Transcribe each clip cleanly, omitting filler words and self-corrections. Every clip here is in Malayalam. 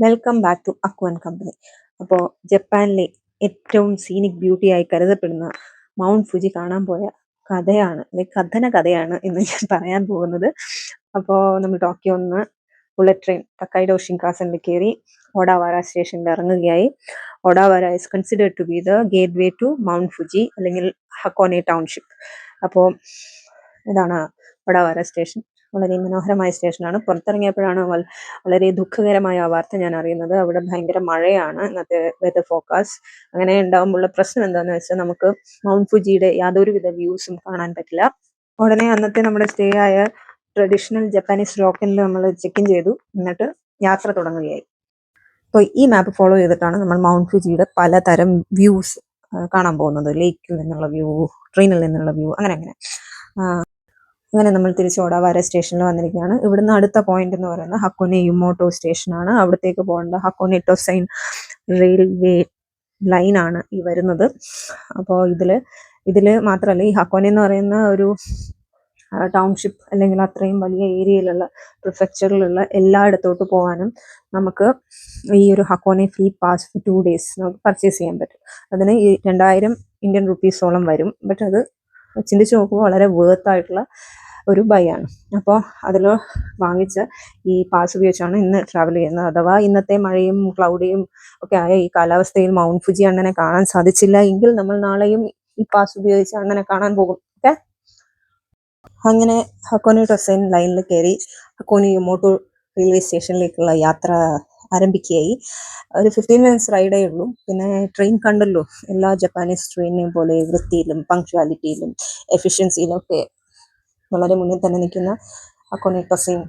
Welcome back to aqua and company. അപ്പോൾ ജപ്പാനിലെ ഏറ്റവും സീനിക് ബ്യൂട്ടി ആയി കരുതപ്പെടുന്ന മൗണ്ട് ഫുജി കാണാൻ പോയ കഥയാണ്, അല്ലെങ്കിൽ കഥയാണ് ഇന്ന് ഞാൻ പറയാൻ പോകുന്നത്. അപ്പോൾ നമ്മൾ ടോക്കിയോ നിന്ന് ബുള്ളറ്റ് ട്രെയിൻ ടക്കൈഡോ ഷിൻകാസനിൽ കയറി ഒഡാവാര സ്റ്റേഷനിൽ ഇറങ്ങുകയായി. Odawara is considered to be the gateway to Mount Fuji അല്ലെങ്കിൽ ഹക്കോനെ ടൗൺഷിപ്പ്. അപ്പോൾ ഇതാണ് ഒഡാവാര സ്റ്റേഷൻ. വളരെ മനോഹരമായ സ്റ്റേഷനാണ്. പുറത്തിറങ്ങിയപ്പോഴാണ് വളരെ ദുഃഖകരമായ ആ വാർത്ത ഞാൻ അറിയുന്നത്. അവിടെ ഭയങ്കര മഴയാണ് ഇന്നത്തെ വെതർ ഫോക്കാസ്റ്റ്. അങ്ങനെ ഉണ്ടാകുമ്പോഴുള്ള പ്രശ്നം എന്താണെന്ന് വെച്ചാൽ നമുക്ക് മൗണ്ട് ഫുജിയുടെ യാതൊരുവിധ വ്യൂസും കാണാൻ പറ്റില്ല. ഉടനെ അന്നത്തെ നമ്മുടെ സ്റ്റേ ആയ ട്രഡീഷണൽ ജപ്പാനീസ് റോക്കനിൽ നമ്മൾ ചെക്ക് ഇൻ ചെയ്തു. എന്നിട്ട് യാത്ര തുടങ്ങുകയായി. അപ്പോൾ ഈ മാപ്പ് ഫോളോ ചെയ്തിട്ടാണ് നമ്മൾ മൗണ്ട് ഫുജിയുടെ പലതരം വ്യൂസ് കാണാൻ പോകുന്നത്. ലേക്കിൽ നിന്നുള്ള വ്യൂ, ട്രെയിനിൽ നിന്നുള്ള വ്യൂ, അങ്ങനെ നമ്മൾ തിരിച്ച് ഒഡാവാര സ്റ്റേഷനിൽ വന്നിരിക്കുകയാണ്. ഇവിടുന്ന് അടുത്ത പോയിന്റ് എന്ന് പറയുന്നത് ഹക്കോനെ യുമോട്ടോ സ്റ്റേഷനാണ്. അവിടത്തേക്ക് പോകേണ്ട ഹക്കോനെ ടൊസൈൻ റെയിൽവേ ലൈനാണ് ഈ വരുന്നത്. അപ്പോൾ ഇതില് മാത്രമല്ല, ഈ ഹക്കോനെ എന്ന് പറയുന്ന ഒരു ടൗൺഷിപ്പ് അല്ലെങ്കിൽ അത്രയും വലിയ ഏരിയയിലുള്ള പ്രിഫെക്ചറിലുള്ള എല്ലായിടത്തോട്ട് പോകാനും നമുക്ക് ഈ ഒരു ഹക്കോനെ ഫ്രീ പാസ് ഫോർ 2 days നമുക്ക് പർച്ചേസ് ചെയ്യാൻ പറ്റും. അതിന് ഈ 2000 ഇന്ത്യൻ റുപ്പീസോളം വരും. ബട്ട് അത് ചിന്തിച്ച് നോക്കുമ്പോൾ വളരെ വേർത്ത് ആയിട്ടുള്ള ഒരു ബൈ ആണ്. അപ്പോൾ അതിൽ വാങ്ങിച്ച ഈ പാസ് ഉപയോഗിച്ചാണ് ഇന്ന് ട്രാവൽ ചെയ്യുന്നത്. അഥവാ ഇന്നത്തെ മഴയും ക്ലൗഡിയും ഒക്കെ ആയ ഈ കാലാവസ്ഥയിൽ മൗണ്ട് ഫുജി അണ്ണനെ കാണാൻ സാധിച്ചില്ല എങ്കിൽ നമ്മൾ നാളെയും ഈ പാസ് ഉപയോഗിച്ച് അണ്ണനെ കാണാൻ പോകും. ഓക്കെ, അങ്ങനെ ഹക്കോനെ ടൊസൈൻ ലൈനിൽ കയറി ഹക്കോനെ യുമോട്ടോ റെയിൽവേ സ്റ്റേഷനിലേക്കുള്ള യാത്ര ആരംഭിക്കുകയായി. ഒരു 15 minutes റൈഡേ ഉള്ളൂ. പിന്നെ ട്രെയിൻ കണ്ടല്ലോ, എല്ലാ ജപ്പാനീസ് ട്രെയിനിനെയും പോലെ വൃത്തിയിലും പങ്ക്ച്വാലിറ്റിയിലും എഫിഷ്യൻസിയിലും ഒക്കെ വളരെ മുന്നിൽ തന്നെ നിൽക്കുന്ന ഹക്കോനെ ടൊസൈൻ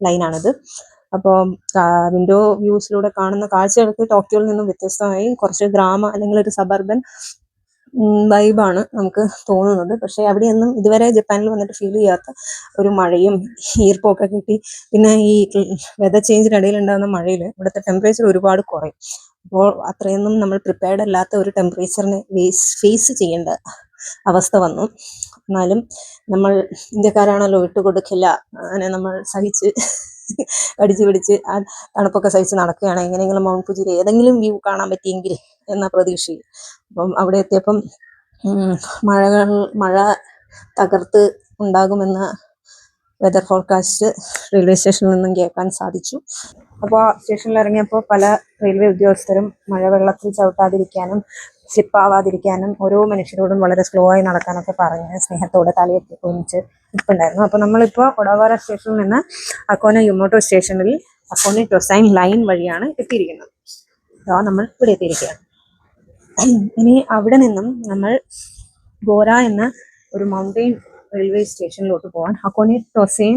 ലൈനാണിത്. അപ്പോൾ വിൻഡോ വ്യൂസിലൂടെ കാണുന്ന കാഴ്ചകൾക്ക് ടോക്കിയോയിൽ നിന്നും വ്യത്യസ്തമായി കുറച്ച് ഗ്രാമ അല്ലെങ്കിൽ ഒരു സബർബൻ വൈബാണ് നമുക്ക് തോന്നുന്നത്. പക്ഷേ അവിടെയൊന്നും ഇതുവരെ ജപ്പാനിൽ വന്നിട്ട് ഫീൽ ചെയ്യാത്ത ഒരു മഴയും ഈർപ്പമൊക്കെ കിട്ടി. പിന്നെ ഈ വെതർ ചേഞ്ചിനിടയിൽ ഉണ്ടാകുന്ന മഴയിൽ ഇവിടുത്തെ ടെമ്പറേച്ചർ ഒരുപാട് കുറയും. അപ്പോൾ അത്രയൊന്നും നമ്മൾ പ്രിപ്പയർഡ് അല്ലാത്ത ഒരു ടെമ്പറേച്ചറിനെ ഫേസ് ചെയ്യേണ്ട അവസ്ഥ വന്നു. എന്നാലും നമ്മൾ ഇന്ത്യക്കാരാണല്ലോ, വിട്ടുകൊടുക്കില്ല. അങ്ങനെ നമ്മൾ സഹിച്ച് കടിച്ചു പിടിച്ച് ആ തണുപ്പൊക്കെ സഹിച്ച് നടക്കുകയാണ്. എങ്ങനെയെങ്കിലും മൗണ്ട് ഫുജിയിൽ ഏതെങ്കിലും വ്യൂ കാണാൻ പറ്റിയെങ്കിൽ എന്ന പ്രതീക്ഷയിൽ. അപ്പം അവിടെ എത്തിയപ്പം മഴ തകർത്ത് ഉണ്ടാകുമെന്ന വെതർ ഫോർകാസ്റ്റ് റെയിൽവേ സ്റ്റേഷനിൽ നിന്നും കേൾക്കാൻ സാധിച്ചു. അപ്പോൾ സ്റ്റേഷനിൽ ഇറങ്ങിയപ്പോൾ പല റെയിൽവേ ഉദ്യോഗസ്ഥരും മഴവെള്ളത്തിൽ ചവിട്ടാതിരിക്കാനും സ്ലിപ്പാവാതിരിക്കാനും ഓരോ മനുഷ്യരോടും വളരെ സ്ലോ ആയി നടക്കാനൊക്കെ പറഞ്ഞ് സ്നേഹത്തോടെ തലയൊക്കെ പൊന്നിച്ച് നിൽപ്പുണ്ടായിരുന്നു. അപ്പോൾ നമ്മളിപ്പോൾ ഒഡാവാര സ്റ്റേഷനിൽ നിന്ന് ഹക്കോനെ യുമോട്ടോ സ്റ്റേഷനിൽ ഹക്കോനെ ടൊസൈൻ ലൈൻ വഴിയാണ് എത്തിയിരിക്കുന്നത്. നമ്മൾ ഇവിടെ എത്തിയിരിക്കുകയാണ്. ഇനി അവിടെ നിന്നും നമ്മൾ ഗോര എന്ന ഒരു മൗണ്ടെയിൻ റെയിൽവേ സ്റ്റേഷനിലോട്ട് പോകാൻ ഹക്കോനെ ടൊസൈൻ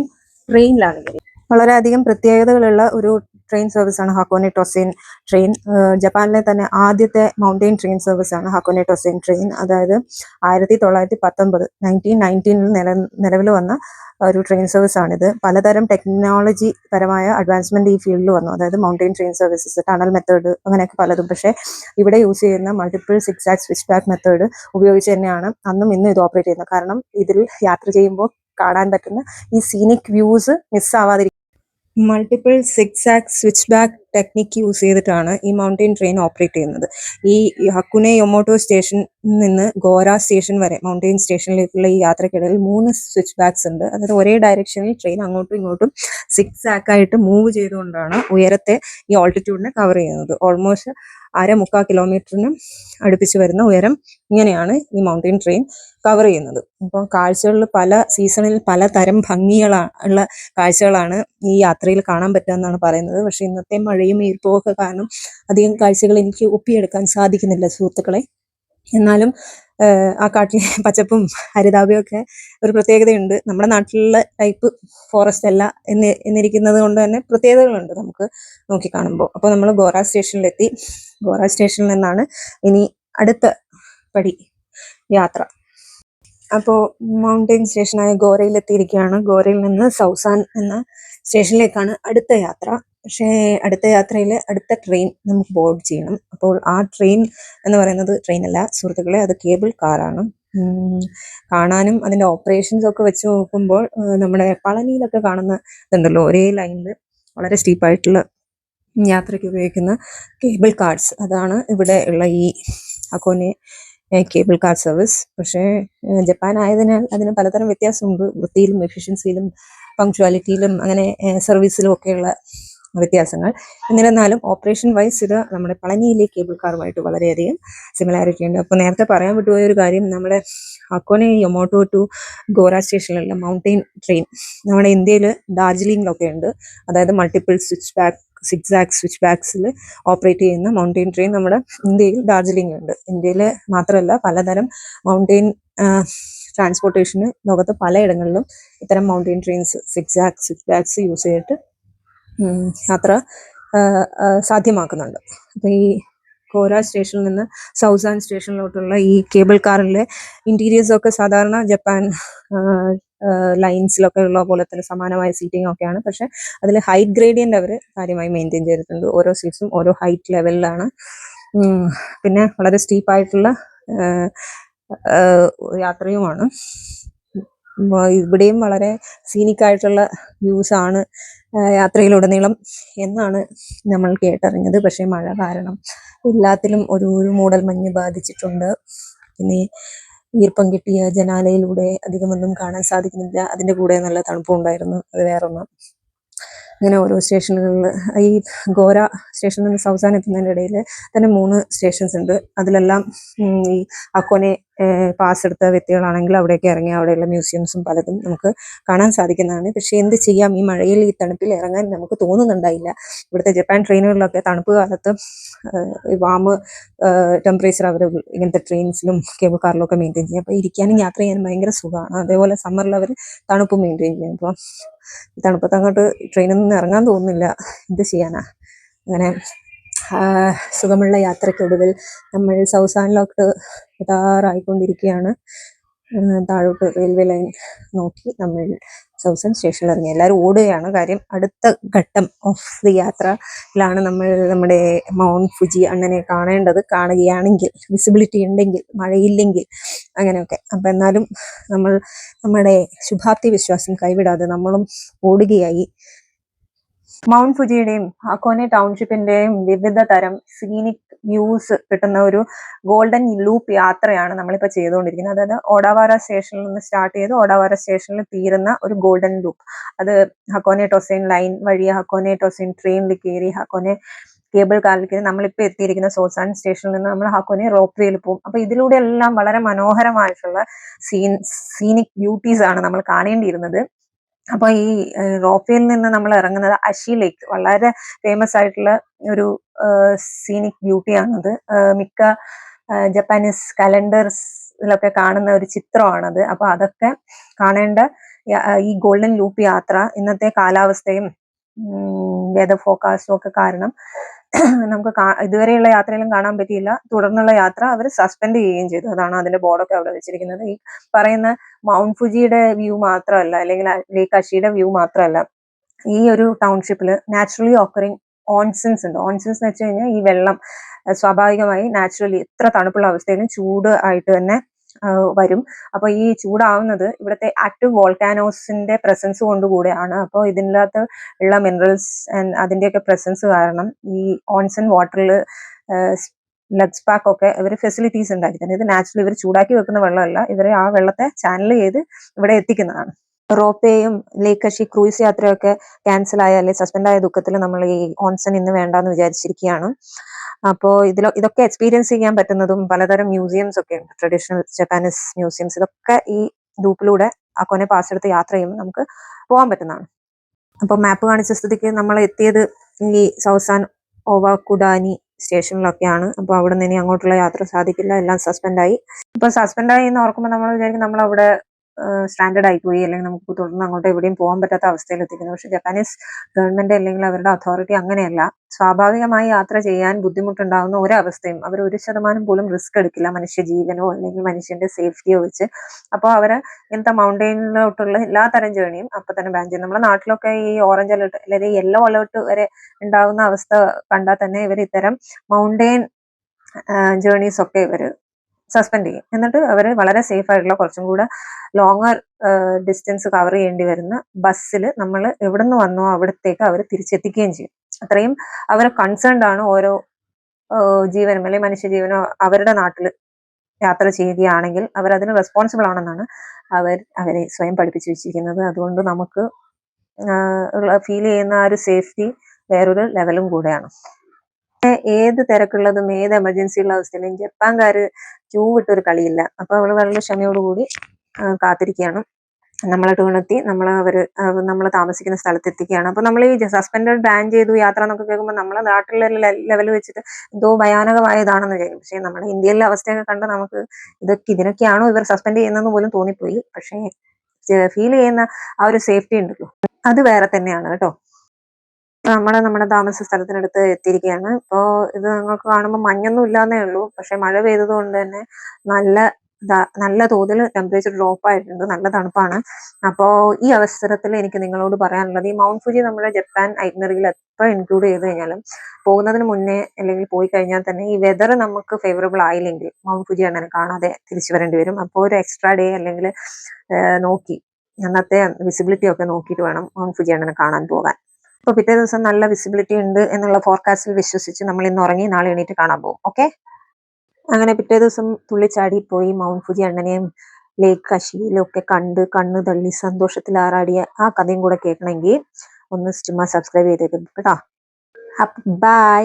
ട്രെയിനിലാണ് കയറി. വളരെയധികം പ്രത്യേകതകളുള്ള ഒരു ട്രെയിൻ സർവീസാണ് ഹക്കോനെ ടൊസൈൻ ട്രെയിൻ. ജപ്പാനിലെ തന്നെ ആദ്യത്തെ മൗണ്ടെയിൻ ട്രെയിൻ സർവീസാണ് ഹക്കോനെ ടൊസൈൻ ട്രെയിൻ. അതായത് 1919 നിലവിൽ വന്ന ഒരു ട്രെയിൻ സർവീസാണിത്. പലതരം ടെക്നോളജി പരമായ അഡ്വാൻസ്മെന്റ് ഈ ഫീൽഡിൽ വന്നു. അതായത് mountain train services, tunnel method, അങ്ങനെയൊക്കെ പലതും. പക്ഷേ ഇവിടെ യൂസ് ചെയ്യുന്ന multiple six axe switch back method ഉപയോഗിച്ച് തന്നെയാണ് അന്നും ഇന്നും ഇത് ഓപ്പറേറ്റ് ചെയ്യുന്നത്. കാരണം ഇതിൽ യാത്ര ചെയ്യുമ്പോൾ കാണാൻ പറ്റുന്ന ഈ സീനിക് വ്യൂസ് മിസ്സാവാതിരിക്കും. Multiple six axe switch back technique use ചെയ്തിട്ടാണ് ഈ മൗണ്ടെയിൻ ട്രെയിൻ ഓപ്പറേറ്റ് ചെയ്യുന്നത്. ഈ ഹക്കുനെ യൊമോട്ടോ സ്റ്റേഷനിൽ നിന്ന് ഗോര സ്റ്റേഷൻ വരെ മൗണ്ടെയിൻ സ്റ്റേഷനിലേക്കുള്ള ഈ യാത്രക്കിടയിൽ 3 സ്വിച്ച് ബാക്സ് ഉണ്ട്. അതായത് ഒരേ ഡയറക്ഷനിൽ ട്രെയിൻ അങ്ങോട്ടും ഇങ്ങോട്ടും സിക്സ് ആക്കായിട്ട് മൂവ് ചെയ്തുകൊണ്ടാണ് ഉയരത്തെ ഈ ഓൾട്ടിറ്റ്യൂഡിനെ കവർ ചെയ്യുന്നത്. ഓൾമോസ്റ്റ് 1.25 കിലോമീറ്ററിന് അടുപ്പിച്ച് വരുന്ന ഉയരം ഇങ്ങനെയാണ് ഈ മൗണ്ടെയിൻ ട്രെയിൻ കവർ ചെയ്യുന്നത്. അപ്പോൾ കാഴ്ചകളിൽ പല സീസണിൽ പലതരം ഭംഗിയുള്ള കാഴ്ചകളാണ് ഈ യാത്രയിൽ കാണാൻ പറ്റുക എന്നാണ് പറയുന്നത്. പക്ഷെ ഇന്നത്തെ മഴയും ഈർപ്പവും ഒക്കെ കാരണം അധികം കാഴ്ചകൾ എനിക്ക് ഒപ്പിയെടുക്കാൻ സാധിക്കുന്നില്ല സുഹൃത്തുക്കളെ. എന്നാലും ആ കാട്ടിലെ പച്ചപ്പും ഹരിതാഭയും ഒക്കെ ഒരു പ്രത്യേകതയുണ്ട്. നമ്മുടെ നാട്ടിലുള്ള ടൈപ്പ് ഫോറസ്റ്റ് അല്ല എന്നിരിക്കുന്നത് കൊണ്ട് തന്നെ പ്രത്യേകതകളുണ്ട് നമുക്ക് നോക്കി കാണുമ്പോൾ. അപ്പോൾ നമ്മൾ ഗോര സ്റ്റേഷനിലെത്തി. ഗോര സ്റ്റേഷനിൽ നിന്നാണ് ഇനി അടുത്ത പടി യാത്ര. അപ്പോൾ മൗണ്ടെയിൻ സ്റ്റേഷനായ ഗോരയിൽ എത്തിയിരിക്കുകയാണ്. ഗോരയിൽ നിന്ന് സൗസാൻ എന്ന സ്റ്റേഷനിലേക്കാണ് അടുത്ത യാത്ര. പക്ഷേ അടുത്ത യാത്രയിൽ അടുത്ത ട്രെയിൻ നമുക്ക് ബോർഡ് ചെയ്യണം. അപ്പോൾ ആ ട്രെയിൻ എന്ന് പറയുന്നത് ട്രെയിനല്ല സുഹൃത്തുക്കളെ, അത് കേബിൾ കാറാണ്. കാണാനും അതിൻ്റെ ഓപ്പറേഷൻസ് ഒക്കെ വെച്ച് നോക്കുമ്പോൾ നമ്മുടെ പളനിയിലൊക്കെ കാണുന്ന ഇതുണ്ടല്ലോ, ഒരേ ലൈനിൽ വളരെ സ്റ്റീപ്പായിട്ടുള്ള യാത്രയ്ക്ക് ഉപയോഗിക്കുന്ന കേബിൾ കാർഡ്സ്, അതാണ് ഇവിടെ ഉള്ള ഈ ഹക്കോനെ കേബിൾ കാർ സർവീസ്. പക്ഷേ ജപ്പാൻ ആയതിനാൽ അതിന് പലതരം വ്യത്യാസമുണ്ട്, വൃത്തിയിലും എഫിഷ്യൻസിയിലും പങ്ക്ച്വാലിറ്റിയിലും അങ്ങനെ സർവീസിലും ഒക്കെയുള്ള വ്യത്യാസങ്ങൾ. എന്നിരുന്നാലും ഓപ്പറേഷൻ വൈസ് ഇത് നമ്മുടെ പളനിയിലെ കേബിൾ കാറുമായിട്ട് വളരെയധികം സിമിലാരിറ്റി ഉണ്ട്. അപ്പോൾ നേരത്തെ പറയാൻ വിട്ടുപോയ ഒരു കാര്യം, നമ്മുടെ ഹക്കോനെ യൊമോട്ടോ ടു ഗോര സ്റ്റേഷനിലുള്ള മൗണ്ടെയിൻ ട്രെയിൻ നമ്മുടെ ഇന്ത്യയിൽ ഡാർജിലിംഗിലൊക്കെ ഉണ്ട്. അതായത് മൾട്ടിപ്പിൾ സിക്സാക് സ്വിച്ച് ബാക്സിൽ ഓപ്പറേറ്റ് ചെയ്യുന്ന മൗണ്ടെയിൻ ട്രെയിൻ നമ്മുടെ ഇന്ത്യയിൽ ഡാർജിലിംഗിലുണ്ട്. ഇന്ത്യയിൽ മാത്രമല്ല, പലതരം മൗണ്ടെയിൻ ട്രാൻസ്പോർട്ടേഷന് ലോകത്ത് പലയിടങ്ങളിലും ഇത്തരം mountain trains zigzag switch backs use ചെയ്തിട്ട് യാത്ര സാധ്യമാക്കുന്നുണ്ട്. അപ്പോൾ ഈ കോര സ്റ്റേഷനിൽ നിന്ന് സൗസാൻ സ്റ്റേഷനിലോട്ടുള്ള ഈ കേബിൾ കാറിലെ ഇന്റീരിയേഴ്സൊക്കെ സാധാരണ ജപ്പാൻ ലൈൻസിലൊക്കെ ഉള്ള പോലെ തന്നെ സമാനമായ സീറ്റിംഗ് ഒക്കെയാണ്. പക്ഷെ അതിൽ ഹൈറ്റ് ഗ്രേഡിയൻ്റ് അവർ കാര്യമായി മെയിൻറ്റെയിൻ ചെയ്തിട്ടുണ്ട്. ഓരോ സീറ്റ്സും ഓരോ ഹൈറ്റ് ലെവലിലാണ്. പിന്നെ വളരെ സ്റ്റീപ്പായിട്ടുള്ള യാത്രയുമാണ്. ഇവിടെയും വളരെ സീനിക് ആയിട്ടുള്ള വ്യൂസ് ആണ് യാത്രയിലുടനീളം എന്നാണ് നമ്മൾ കേട്ടറിഞ്ഞത്. പക്ഷേ മഴ കാരണം എല്ലാത്തിലും ഒരു മൂടൽ മഞ്ഞ് ബാധിച്ചിട്ടുണ്ട്. പിന്നെ ഈർപ്പം കിട്ടിയ ജനാലയിലൂടെ അധികമൊന്നും കാണാൻ സാധിക്കുന്നില്ല. അതിൻ്റെ കൂടെ നല്ല തണുപ്പും ഉണ്ടായിരുന്നു, അത് വേറൊന്ന്. ഇങ്ങനെ ഓരോ സ്റ്റേഷനുകളിൽ, ഈ ഗോര സ്റ്റേഷനിൽ നിന്ന് സൗസാൻ എത്തുന്നതിൻ്റെ ഇടയിൽ തന്നെ 3 സ്റ്റേഷൻസ് ഉണ്ട്. അതിലെല്ലാം ഈ ഹക്കോനെ പാസ് എടുത്ത വ്യക്തികളാണെങ്കിൽ അവിടേക്ക് ഇറങ്ങി അവിടെയുള്ള മ്യൂസിയംസും പലതും നമുക്ക് കാണാൻ സാധിക്കുന്നതാണ്. പക്ഷേ എന്ത് ചെയ്യാം, ഈ മഴയിൽ ഈ തണുപ്പിൽ ഇറങ്ങാൻ നമുക്ക് തോന്നുന്നുണ്ടായില്ല. ഇവിടുത്തെ ജപ്പാൻ ട്രെയിനുകളിലൊക്കെ തണുപ്പ് കാലത്ത് വാം ടെമ്പറേച്ചർ അവർ ഇങ്ങനത്തെ ട്രെയിൻസിലും കേബിൾ കാറിലൊക്കെ മെയിൻറ്റെയിൻ ചെയ്യും. അപ്പോൾ ഇരിക്കാനും യാത്ര ചെയ്യാനും ഭയങ്കര സുഖമാണ്. അതേപോലെ സമ്മറിൽ അവർ തണുപ്പ് മെയിൻറ്റെയിൻ ചെയ്യും. അപ്പോൾ തണുപ്പത്ത് അങ്ങോട്ട് ട്രെയിനിൽ നിന്ന് ഇറങ്ങാൻ തോന്നുന്നില്ല, എന്ത് ചെയ്യാനാ. അങ്ങനെ സുഖമുള്ള യാത്രയ്ക്കൊടുവിൽ നമ്മൾ സൗസാനിലോട്ട് എത്താറായിക്കൊണ്ടിരിക്കുകയാണ്. താഴോട്ട് റെയിൽവേ ലൈൻ നോക്കി നമ്മൾ സൗസാൻ സ്റ്റേഷനിൽ ഇറങ്ങി. എല്ലാവരും ഓടുകയാണ്. കാര്യം അടുത്ത ഘട്ടം ഓഫ് ദി യാത്രയിലാണ് നമ്മൾ നമ്മുടെ മൗണ്ട് ഫുജി അണ്ണനെ കാണേണ്ടത്. കാണുകയാണെങ്കിൽ, വിസിബിലിറ്റി ഉണ്ടെങ്കിൽ, മഴയില്ലെങ്കിൽ, അങ്ങനെയൊക്കെ. അപ്പം എന്നാലും നമ്മൾ നമ്മുടെ ശുഭാപ്തി വിശ്വാസം കൈവിടാതെ നമ്മളും ഓടുകയായി. മൗണ്ട് ഫുജിയുടെയും ഹക്കോനെ ടൗൺഷിപ്പിന്റെയും വിവിധ തരം സീനിക് വ്യൂസ് കിട്ടുന്ന ഒരു ഗോൾഡൻ ലൂപ്പ് യാത്രയാണ് നമ്മളിപ്പോൾ ചെയ്തുകൊണ്ടിരിക്കുന്നത്. അതായത് ഓഡാവാര സ്റ്റേഷനിൽ നിന്ന് സ്റ്റാർട്ട് ചെയ്ത് ഓഡാവാര സ്റ്റേഷനിൽ തീരുന്ന ഒരു ഗോൾഡൻ ലൂപ്പ്. അത് ഹക്കോനെ ടൊസൈൻ ലൈൻ വഴി ഹക്കോനെ ടൊസൈൻ ട്രെയിനിൽ കയറി ഹക്കോനെ കേബിൾ കാറിൽ കയറി നമ്മളിപ്പോൾ എത്തിയിരിക്കുന്ന സോസാൻ സ്റ്റേഷനിൽ നിന്ന് നമ്മൾ ഹക്കോനെ റോപ്പ് വേയിൽ പോകും. അപ്പൊ ഇതിലൂടെ എല്ലാം വളരെ മനോഹരമായിട്ടുള്ള സീനിക് ബ്യൂട്ടീസ് ആണ് നമ്മൾ കാണേണ്ടിയിരുന്നത്. അപ്പൊ ഈ റോപ്പയിൽ നിന്ന് നമ്മൾ ഇറങ്ങുന്നത് അഷി ലേക്ക്, വളരെ ഫേമസ് ആയിട്ടുള്ള ഒരു സീനിക് ബ്യൂട്ടിയാണത്. മിക്ക ജപ്പാനീസ് കലണ്ടേഴ്സിലൊക്കെ കാണുന്ന ഒരു ചിത്രമാണത്. അപ്പൊ അതൊക്കെ കാണേണ്ട ഈ ഗോൾഡൻ ലൂപ്പ് യാത്ര ഇന്നത്തെ കാലാവസ്ഥയും വെതർ ഫോർകാസ്റ്റും ഒക്കെ കാരണം നമുക്ക് ഇതുവരെയുള്ള യാത്രയിലും കാണാൻ പറ്റിയില്ല. തുടർന്നുള്ള യാത്ര അവർ സസ്പെൻഡ് ചെയ്യുകയും ചെയ്തു. അതാണ് അതിന്റെ ബോർഡൊക്കെ അവിടെ വെച്ചിരിക്കുന്നത്. ഈ പറയുന്ന മൗണ്ട് ഫുജിയുടെ വ്യൂ മാത്രമല്ല, അല്ലെങ്കിൽ ലേക്ക് അഷിയുടെ വ്യൂ മാത്രമല്ല, ഈ ഒരു ടൗൺഷിപ്പിൽ നാച്ചുറലി ഓക്കറിങ് ഓൺസിൻസ് ഉണ്ട്. ഓൺസിൻസ് എന്ന് വെച്ച് കഴിഞ്ഞാൽ ഈ വെള്ളം സ്വാഭാവികമായി നാച്ചുറലി എത്ര തണുപ്പുള്ള അവസ്ഥയിലും ചൂട് ആയിട്ട് തന്നെ വരും. അപ്പൊ ഈ ചൂടാവുന്നത് ഇവിടുത്തെ ആക്റ്റീവ് വോൾക്കാനോസിന്റെ പ്രസൻസ് കൊണ്ടുകൂടെയാണ്. അപ്പോൾ ഇതിനകത്ത് ഉള്ള മിനറൽസ് ആൻഡ് അതിന്റെയൊക്കെ പ്രസൻസ് കാരണം ഈ ഓൺസൺ വാട്ടറിൽ ലഗ്സ് പാക്ക് ഒക്കെ ഇവർ ഫെസിലിറ്റീസ് ഉണ്ടാക്കി തന്നെ. ഇത് നാച്ചുറലി ഇവർ ചൂടാക്കി വെക്കുന്ന വെള്ളമല്ല, ഇവർ ആ വെള്ളത്തെ ചാനൽ ചെയ്ത് ഇവിടെ എത്തിക്കുന്നതാണ്. റോപ്പേയും ലേക്ക് അഷി ക്രൂയിസ് യാത്രയൊക്കെ ക്യാൻസൽ ആയ അല്ലെങ്കിൽ സസ്പെൻഡ് ആയ ദുഃഖത്തിൽ നമ്മൾ ഈ ഓൺസൺ ഇന്ന് വേണ്ടാന്ന് വിചാരിച്ചിരിക്കുകയാണ്. അപ്പോൾ ഇതൊക്കെ എക്സ്പീരിയൻസ് ചെയ്യാൻ പറ്റുന്നതും പലതരം മ്യൂസിയംസ് ഒക്കെ ഉണ്ട്, ട്രഡീഷണൽ ജപ്പാനീസ് മ്യൂസിയംസ്. ഇതൊക്കെ ഈ ലൂപ്പിലൂടെ ഹക്കോനെ പാസ് എടുത്ത് യാത്ര ചെയ്യുമ്പോൾ നമുക്ക് പോകാൻ പറ്റുന്നതാണ്. അപ്പോൾ മാപ്പ് കാണിച്ച സ്ഥിതിക്ക് നമ്മൾ എത്തിയത് ഈ സൗസാൻ ഒവാക്കുഡാനി സ്റ്റേഷനിലൊക്കെയാണ്. അപ്പോൾ അവിടെ നിന്ന് ഇനി അങ്ങോട്ടുള്ള യാത്ര സാധിക്കില്ല, എല്ലാം സസ്പെൻഡായി. ഇപ്പൊ സസ്പെൻഡായി എന്ന് ഓർക്കുമ്പോൾ നമ്മൾ വിചാരിക്കും നമ്മൾ അവിടെ സ്റ്റാൻഡേർഡ് ആയിപ്പോയി, അല്ലെങ്കിൽ നമുക്ക് തുടർന്ന് അങ്ങോട്ട് എവിടെയും പോകാൻ പറ്റാത്ത അവസ്ഥയിൽ എത്തിക്കുന്നത്. പക്ഷെ ജപ്പാനീസ് ഗവൺമെന്റ് അല്ലെങ്കിൽ അവരുടെ അതോറിറ്റി അങ്ങനെയല്ല. സ്വാഭാവികമായി യാത്ര ചെയ്യാൻ ബുദ്ധിമുട്ടുണ്ടാകുന്ന ഒരവസ്ഥയും അവർ 1% പോലും റിസ്ക് എടുക്കില്ല, മനുഷ്യജീവനോ അല്ലെങ്കിൽ മനുഷ്യന്റെ സേഫ്റ്റിയോ വെച്ച്. അപ്പോൾ അവര് ഇങ്ങനത്തെ മൗണ്ടെയിനിലോട്ടുള്ള എല്ലാ തരം ജേണിയും അപ്പൊ തന്നെ ബാൻ ചെയ്യും. നമ്മുടെ നാട്ടിലൊക്കെ ഈ ഓറഞ്ച് അലേർട്ട് അല്ലെങ്കിൽ യെല്ലോ അലേർട്ട് വരെ ഉണ്ടാകുന്ന അവസ്ഥ കണ്ടാൽ തന്നെ ഇവർ ഇത്തരം മൗണ്ടെയിൻ ജേണീസ് ഒക്കെ ഇവർ സസ്പെൻഡ് ചെയ്യും. എന്നിട്ട് അവർ വളരെ സേഫ് ആയിട്ടുള്ള കുറച്ചും കൂടെ ലോങ്ങർ ഡിസ്റ്റൻസ് കവർ ചെയ്യേണ്ടി വരുന്ന ബസ്സിൽ നമ്മൾ എവിടെ നിന്ന് വന്നോ അവിടത്തേക്ക് അവർ തിരിച്ചെത്തിക്കുകയും ചെയ്യും. അത്രയും അവർ കൺസേൺഡ് ആണ് ഓരോ ജീവനും അല്ലെങ്കിൽ മനുഷ്യജീവനോ അവരുടെ നാട്ടിൽ യാത്ര ചെയ്യുകയാണെങ്കിൽ അവർ അതിന് റെസ്പോൺസിബിൾ ആണെന്നാണ് അവരെ സ്വയം പഠിപ്പിച്ചു വെച്ചിരിക്കുന്നത്. അതുകൊണ്ട് നമുക്ക് ഫീൽ ചെയ്യുന്ന ആ ഒരു സേഫ്റ്റി വേറൊരു ലെവലും കൂടെയാണ്. ഏത് തിരക്കുള്ളതും ഏത് എമർജൻസി ഉള്ള അവസ്ഥയിലും ജപ്പാൻകാര് ക്യൂ വിട്ടൊരു കളിയില്ല. അപ്പൊ അവള് വളരെ ക്ഷമയോടുകൂടി കാത്തിരിക്കുകയാണ്. നമ്മളെ ടൂണെത്തി നമ്മൾ താമസിക്കുന്ന സ്ഥലത്ത് എത്തിക്കുകയാണ്. അപ്പൊ നമ്മൾ ഈ സസ്പെൻഡ് ബാൻ ചെയ്തു യാത്ര എന്നൊക്കെ കേൾക്കുമ്പോൾ നമ്മളെ നാട്ടിലെ ലെവൽ വെച്ചിട്ട് എന്തോ ഭയാനകമായതാണെന്ന് വിചാരിക്കും. പക്ഷെ നമ്മുടെ ഇന്ത്യയിലെ അവസ്ഥയൊക്കെ കണ്ട് നമുക്ക് ഇതിനൊക്കെയാണോ ഇവർ സസ്പെൻഡ് ചെയ്യുന്നതെന്ന് പോലും തോന്നിപ്പോയി. പക്ഷെ ഫീൽ ചെയ്യുന്ന ആ ഒരു സേഫ്റ്റി ഉണ്ടല്ലോ, അത് വേറെ തന്നെയാണ് കേട്ടോ. നമ്മുടെ താമസ സ്ഥലത്തിനടുത്ത് എത്തിയിരിക്കുകയാണ്. ഇപ്പോ ഇത് നിങ്ങൾക്ക് കാണുമ്പോൾ മഞ്ഞൊന്നും ഇല്ലാന്നേ ഉള്ളൂ. പക്ഷെ മഴ പെയ്തത് കൊണ്ട് തന്നെ നല്ല തോതിൽ ടെമ്പറേച്ചർ ഡ്രോപ്പ് ആയിട്ടുണ്ട്. നല്ല തണുപ്പാണ്. അപ്പോ ഈ അവസരത്തിൽ എനിക്ക് നിങ്ങളോട് പറയാനുള്ളത്, ഈ മൗണ്ട് ഫുജി നമ്മുടെ ജപ്പാൻ ഐറ്റിനറിയിൽ എപ്പോൾ ഇൻക്ലൂഡ് ചെയ്ത് കഴിഞ്ഞാലും പോകുന്നതിന് മുന്നേ അല്ലെങ്കിൽ പോയി കഴിഞ്ഞാൽ തന്നെ ഈ വെതർ നമുക്ക് ഫേവറബിൾ ആയില്ലെങ്കിൽ മൗണ്ട് ഫുജി അങ്ങനെ കാണാതെ തിരിച്ചു വരേണ്ടി വരും. അപ്പോൾ ഒരു എക്സ്ട്രാ ഡേ അല്ലെങ്കിൽ നോക്കി അന്നത്തെ വിസിബിലിറ്റി ഒക്കെ നോക്കിയിട്ട് വേണം മൗണ്ട് ഫുജി അങ്ങനെ കാണാൻ പോകാൻ. ഇപ്പൊ പിറ്റേ ദിവസം നല്ല വിസിബിലിറ്റി ഉണ്ട് എന്നുള്ള ഫോർകാസ്റ്റിൽ വിശ്വസിച്ച് നമ്മൾ ഇന്ന് ഉറങ്ങി നാളെ എണീറ്റ് കാണാൻ പോകും. ഓക്കെ, അങ്ങനെ പിറ്റേ ദിവസം തുള്ളിച്ചാടി പോയി മൗണ്ട് ഫുജി അണ്ണനെയും ലേക്ക് കശിയിലും ഒക്കെ കണ്ട് കണ്ണ് തള്ളി സന്തോഷത്തിൽ ആറാടിയ ആ കഥയും കൂടെ കേൾക്കണമെങ്കിൽ ഒന്ന് ചുമ്മാ സബ്സ്ക്രൈബ് ചെയ്തേക്കും കേട്ടോ. ബൈ.